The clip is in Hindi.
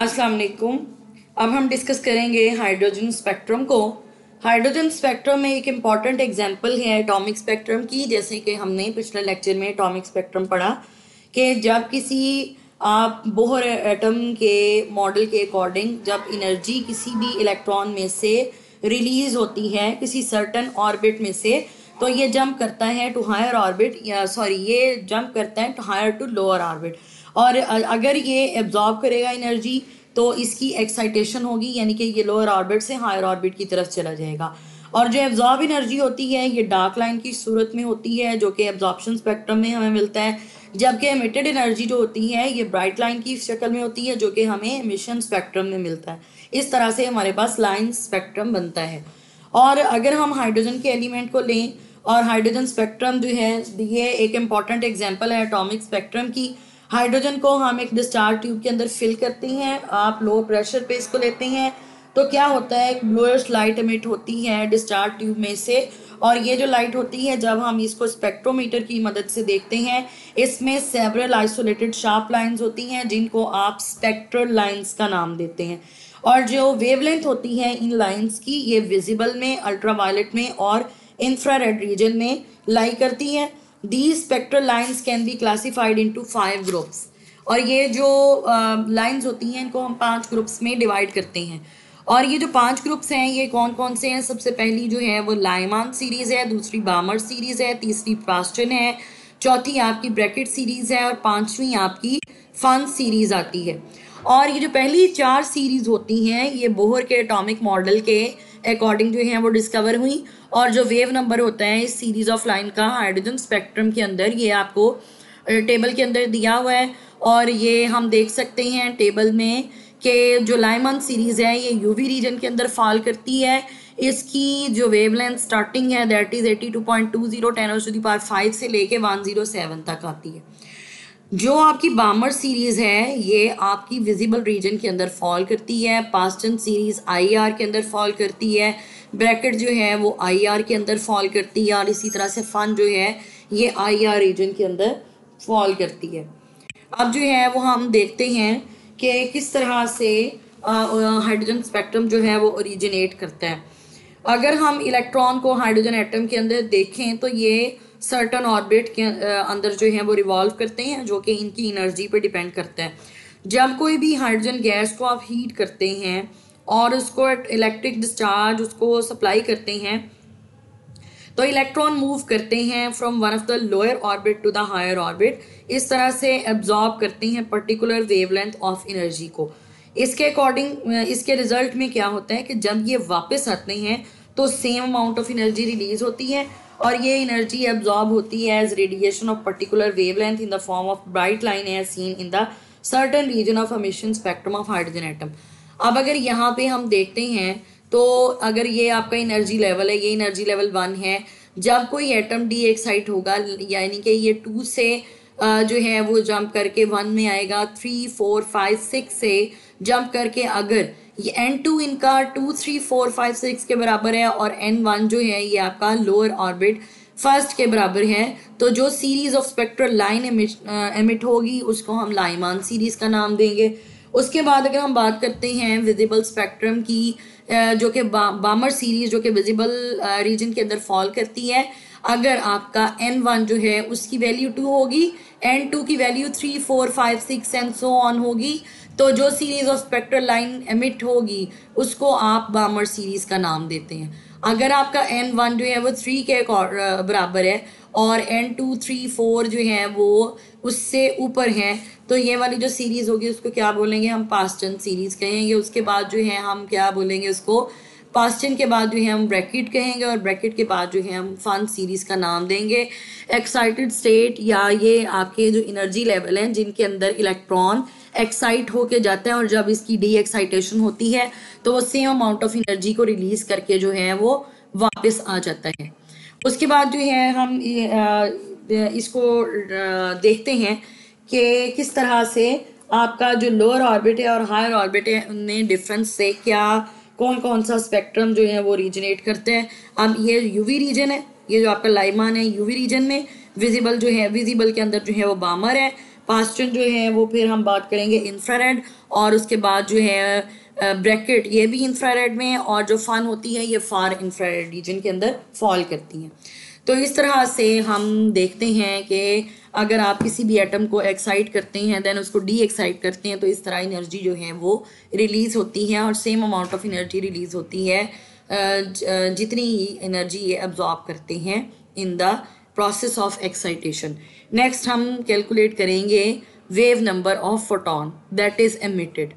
अस्सलाम वालेकुम। अब हम डिस्कस करेंगे हाइड्रोजन स्पेक्ट्रम को। हाइड्रोजन स्पेक्ट्रम में एक इम्पॉर्टेंट एग्जांपल है एटॉमिक स्पेक्ट्रम की। जैसे कि हमने पिछले लेक्चर में एटॉमिक स्पेक्ट्रम पढ़ा कि जब किसी आप बोहर एटम के मॉडल के अकॉर्डिंग जब एनर्जी किसी भी इलेक्ट्रॉन में से रिलीज होती है किसी सर्टन ऑर्बिट में से, तो ये जंप करता है टू हायर ऑर्बिट, या सॉरी ये जंप करता है to higher to lower orbit. और अगर ये एब्जॉर्ब करेगा एनर्जी तो इसकी एक्साइटेशन होगी, यानी कि ये लोअर ऑर्बिट से हायर ऑर्बिट की तरफ चला जाएगा। और जो एब्जॉर्ब एनर्जी होती है ये डार्क लाइन की सूरत में होती है, जो कि एब्जॉर्प्शन स्पेक्ट्रम में हमें मिलता है। जबकि एमिटेड एनर्जी जो होती है ये ब्राइट लाइन की शक्ल में होती है, जो कि हमें एमिशन स्पेक्ट्रम में मिलता है। इस तरह से हमारे पास लाइन स्पेक्ट्रम बनता है। और अगर हम हाइड्रोजन के एलिमेंट को लें, और हाइड्रोजन स्पेक्ट्रम जो है ये एक इम्पॉर्टेंट एग्जाम्पल है एटॉमिक स्पेक्ट्रम की। हाइड्रोजन को हम एक डिस्चार्ज ट्यूब के अंदर फिल करते हैं, आप लो प्रेशर पे इसको लेते हैं, तो क्या होता है एक ब्लूइश लाइट एमिट होती है डिस्चार्ज ट्यूब में से। और ये जो लाइट होती है जब हम इसको स्पेक्ट्रोमीटर की मदद से देखते हैं, इसमें सेवरल आइसोलेटेड शार्प लाइंस होती हैं जिनको आप स्पेक्ट्रल लाइंस का नाम देते हैं। और जो वेवलेंथ होती है इन लाइंस की ये विजिबल में, अल्ट्रावायलेट में और इंफ्रारेड रीजन में लाई करती है। These spectral lines can be classified into 5 groups। और ये जो लाइंस होती हैं इनको हम 5 ग्रुप्स में डिवाइड करते हैं। और ये जो 5 ग्रुप्स हैं ये कौन कौन से हैं? सबसे पहली जो है वो लाइमान सीरीज़ है, दूसरी बामर सीरीज़ है, तीसरी पास्टन है, चौथी आपकी ब्रैकेट सीरीज़ है और पांचवी आपकी फन सीरीज़ आती है। और ये जो पहली 4 सीरीज़ होती हैं ये बोहर के एटॉमिक मॉडल के अकॉर्डिंग जो है वो डिस्कवर हुई। और जो वेव नंबर होता है इस सीरीज ऑफ लाइन का हाइड्रोजन स्पेक्ट्रम के अंदर ये आपको टेबल के अंदर दिया हुआ है। और ये हम देख सकते हैं टेबल में कि जो लाइमन सीरीज है ये यूवी रीजन के अंदर फॉल करती है। इसकी जो वेवलेंथ स्टार्टिंग है दैट इज 82.20 10⁵ से लेके 107 तक आती है। जो आपकी बामर सीरीज है ये आपकी विजिबल रीजन के अंदर फॉल करती है, पास्टन सीरीज आईआर के अंदर फॉल करती है, ब्रैकेट जो है वो आईआर के अंदर फॉल करती है, और इसी तरह से फन जो है ये आईआर रीजन के अंदर फॉल करती है। अब जो है वो हम देखते हैं कि किस तरह से हाइड्रोजन स्पेक्ट्रम जो है वो ओरिजिनेट करता है। अगर हम इलेक्ट्रॉन को हाइड्रोजन एटम के अंदर देखें तो ये सर्टन ऑर्बिट के अंदर जो है वो रिवॉल्व करते हैं, जो कि इनकी एनर्जी पे डिपेंड करता है। जब कोई भी हाइड्रोजन गैस को आप हीट करते हैं और उसको इलेक्ट्रिक डिस्चार्ज उसको सप्लाई करते हैं तो इलेक्ट्रॉन मूव करते हैं from one of the lower orbit to the higher orbit. इस तरह से एब्जॉर्ब करते हैं पर्टिकुलर वेवलेंथ ऑफ एनर्जी को। इसके अकॉर्डिंग इसके रिजल्ट में क्या होता है कि जब ये वापस आते हैं तो same amount of energy release होती है, और ये एनर्जी एब्जॉर्ब होती है as radiation of particular wavelength in the form of bright line as seen in the certain region of emission spectrum of hydrogen atom. अब अगर यहाँ पे हम देखते हैं तो अगर ये आपका एनर्जी लेवल है, ये एनर्जी लेवल 1 है। जब कोई एटम डी एक्साइट होगा यानी कि ये 2 से जो है वो जंप करके 1 में आएगा, 3 4 5 6 से जंप करके अगर ये N2 इनका 2 3 4 5 6 के बराबर है और N1 जो है ये आपका लोअर ऑर्बिट फर्स्ट के बराबर है, तो जो series of spectral line emit होगी उसको हम लाइमान सीरीज का नाम देंगे। उसके बाद अगर हम बात करते हैं विजिबल स्पेक्ट्रम की, जो कि बामर सीरीज जो कि विजिबल रीजन के अंदर फॉल करती है, अगर आपका N1 जो है उसकी वैल्यू 2 होगी, N2 की वैल्यू 3 4 5 6 एंड सो ऑन होगी, तो जो series of spectral line emit होगी उसको आप बामर सीरीज का नाम देते हैं। अगर आपका N1 जो है वो 3 के बराबर है और N2 3 4 जो है वो उससे ऊपर है, तो ये वाली जो सीरीज होगी उसको क्या बोलेंगे? हम पास्टन सीरीज कहेंगे। उसके बाद जो है हम क्या बोलेंगे उसको? पास्टन के बाद जो है हम ब्रैकेट कहेंगे, और ब्रैकेट के बाद जो है हम फन सीरीज का नाम देंगे। एक्साइटेड स्टेट या ये आपके जो एनर्जी लेवल हैं जिनके अंदर इलेक्ट्रॉन एक्साइट होके जाता है, और जब इसकी डी एक्साइटेशन होती है तो वो सेम अमाउंट ऑफ एनर्जी को रिलीज करके जो है वो वापस आ जाता है। उसके बाद जो है हम इसको देखते हैं कि किस तरह से आपका जो लोअर ऑर्बिट है और हायर ऑर्बिट है उनमें डिफरेंस से क्या कौन कौन सा स्पेक्ट्रम जो है वो ओरिजिनेट करते हैं। अब ये यूवी रीजन है, ये जो आपका लाइमान है यूवी रीजन में, विजिबल जो है विजिबल के अंदर जो है वो बामर है, पास्टन जो है वो फिर हम बात करेंगे इंफ्रारेड, और उसके बाद जो है ब्रैकेट ये भी इंफ्रारेड में, और जो फन होती है ये फार इंफ्रारेड रीजन के अंदर फॉल करती हैं। तो इस तरह से हम देखते हैं कि अगर आप किसी भी एटम को एक्साइट करते हैं देन उसको डी एक्साइट करते हैं तो इस तरह एनर्जी जो है वो रिलीज़ होती है, और same amount of energy release होती है जितनी एनर्जी ये अब्जॉर्ब करते हैं in the process of excitation. Next हम कैलकुलेट करेंगे wave number of photon that is emitted.